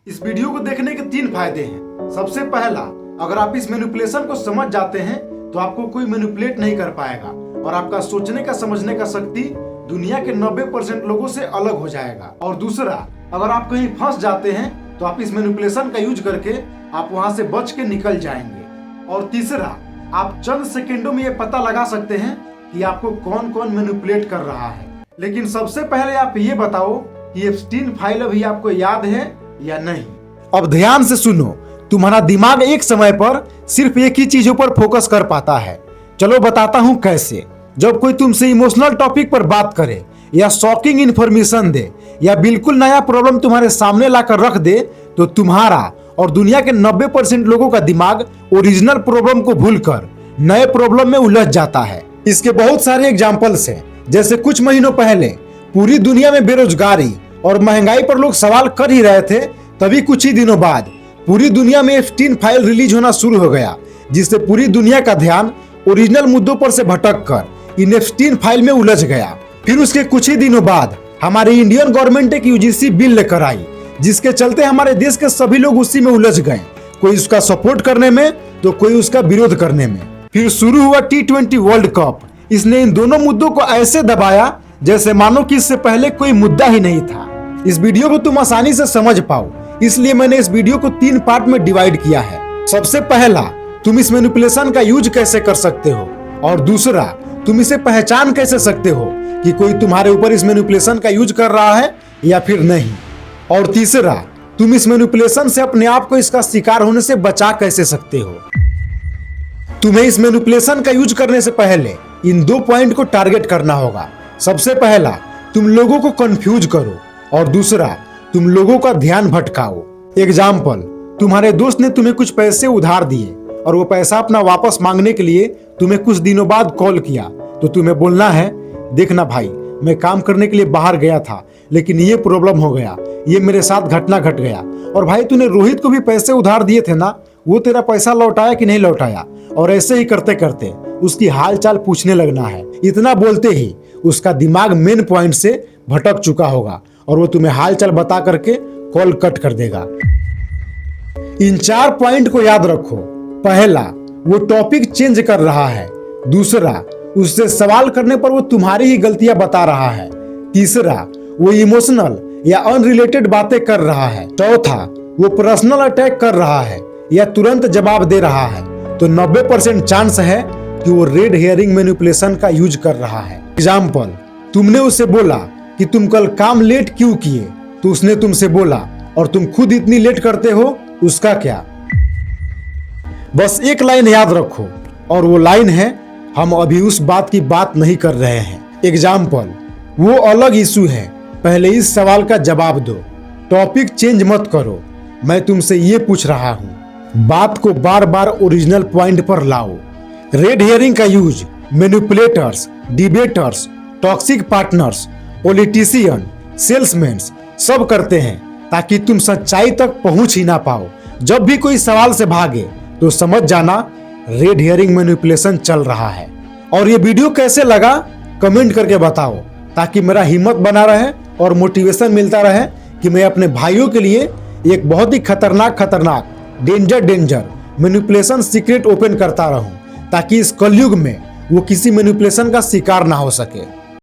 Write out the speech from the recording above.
इस वीडियो को देखने के 3 फायदे हैं। सबसे पहला, अगर आप इस मैनिपुलेशन को समझ जाते हैं तो आपको कोई मैनिपुलेट नहीं कर पाएगा और आपका सोचने का समझने का शक्ति दुनिया के 90% लोगों से अलग हो जाएगा। और दूसरा, अगर आप कहीं फंस जाते हैं तो आप इस मैनिपुलेशन का यूज करके आप वहां से बच के निकल जाएंगे। और तीसरा, आप चंद सेकेंडों में ये पता लगा सकते हैं कि आपको कौन कौन मैनिपुलेट कर रहा है। लेकिन सबसे पहले आप ये बताओ कि एप्स्टीन फाइल अभी आपको याद है या नहीं। अब ध्यान से सुनो, तुम्हारा दिमाग एक समय पर सिर्फ एक ही चीजों पर फोकस कर पाता है। चलो बताता हूँ कैसे। जब कोई तुमसे इमोशनल टॉपिक पर बात करे या शॉकिंग इंफॉर्मेशन दे या बिल्कुल नया प्रॉब्लम तुम्हारे सामने लाकर रख दे तो तुम्हारा और दुनिया के 90% लोगों का दिमाग ओरिजिनल प्रॉब्लम को भूलकर नए प्रॉब्लम में उलझ जाता है। इसके बहुत सारे एग्जाम्पल्स हैं। जैसे कुछ महीनों पहले पूरी दुनिया में बेरोजगारी और महंगाई पर लोग सवाल कर ही रहे थे, तभी कुछ ही दिनों बाद पूरी दुनिया में एप्स्टीन फाइल रिलीज होना शुरू हो गया, जिससे पूरी दुनिया का ध्यान ओरिजिनल मुद्दों पर से भटककर इन एप्स्टीन फाइल में उलझ गया। फिर उसके कुछ ही दिनों बाद हमारी इंडियन गवर्नमेंट एक यूजीसी बिल लेकर आई, जिसके चलते हमारे देश के सभी लोग उसी में उलझ गए, कोई उसका सपोर्ट करने में तो कोई उसका विरोध करने में। फिर शुरू हुआ T20 वर्ल्ड कप। इसने इन दोनों मुद्दों को ऐसे दबाया जैसे मानो कि इससे पहले कोई मुद्दा ही नहीं था। इस वीडियो को तुम आसानी से समझ पाओ, इसलिए मैंने इस वीडियो को 3 पार्ट में डिवाइड किया है। सबसे पहला, तुम इस मैनिपुलेशन का यूज कैसे कर सकते हो, और दूसरा, तुम इसे पहचान कैसे सकते हो कि कोई तुम्हारे ऊपर इस मैनिपुलेशन का यूज कर रहा है या फिर नहीं, और तीसरा, तुम इस मैनिपुलेशन से अपने आप को इसका शिकार होने से बचा कैसे सकते हो। तुम्हें इस मैनिपुलेशन का यूज करने से पहले इन 2 पॉइंट को टारगेट करना होगा। सबसे पहला, तुम लोगों को कंफ्यूज करो, और दूसरा, तुम लोगों का ध्यान भटकाओ। एग्जाम्पल, तुम्हारे दोस्त ने तुम्हें कुछ पैसे उधार दिए और वो पैसा अपना वापस मांगने के लिए तुम्हें कुछ दिनों बाद कॉल किया, तो तुम्हें बोलना है, देखना भाई, मैं काम करने के लिए बाहर गया था, लेकिन ये प्रॉब्लम हो गया, ये मेरे साथ घटना घट गया। और भाई, तूने रोहित को भी पैसे उधार दिए थे ना, वो तेरा पैसा लौटाया कि नहीं लौटाया। और ऐसे ही करते करते उसकी हालचाल पूछने लगना है। इतना बोलते ही उसका दिमाग मेन पॉइंट से भटक चुका होगा और वो तुम्हें हालचाल बता करके कॉल कट कर देगा। इन 4 पॉइंट को याद रखो। पहला, वो टॉपिक चेंज कर रहा है। दूसरा, उससे सवाल करने पर वो तुम्हारी ही गलतियां बता रहा है। तीसरा, वो इमोशनल या अनरिलेटेड बातें कर रहा है। चौथा, वो पर्सनल अटैक कर रहा है या तुरंत जवाब दे रहा है। तो 90% चांस है कि वो रेड हेयरिंग मैनिपुलेशन का यूज कर रहा है। एग्जाम्पल, तुमने उसे बोला कि तुम कल काम लेट क्यों किए, तो उसने तुमसे बोला, और तुम खुद इतनी लेट करते हो, उसका क्या। बस एक लाइन याद रखो, और वो लाइन है, हम अभी उस बात की बात नहीं कर रहे हैं। एग्जाम्पल, वो अलग इशू है, पहले इस सवाल का जवाब दो। टॉपिक चेंज मत करो, मैं तुमसे ये पूछ रहा हूँ। बात को बार बार ओरिजिनल पॉइंट पर लाओ। रेड हेयरिंग का use manipulators, debtors, toxic partners, politician, salesman सब करते हैं, ताकि तुम सच्चाई तक पहुंच ही ना पाओ। जब भी कोई सवाल से भागे तो समझ जाना रेड हेयरिंग मैनिपुलेशन चल रहा है। और ये वीडियो कैसे लगा कमेंट करके बताओ, ताकि मेरा हिम्मत बना रहे और मोटिवेशन मिलता रहे कि मैं अपने भाइयों के लिए एक बहुत ही खतरनाक डेंजर मैनिपुलेशन सीक्रेट ओपन करता रहूं, ताकि इस कलयुग में वो किसी मैनिपुलेशन का शिकार ना हो सके।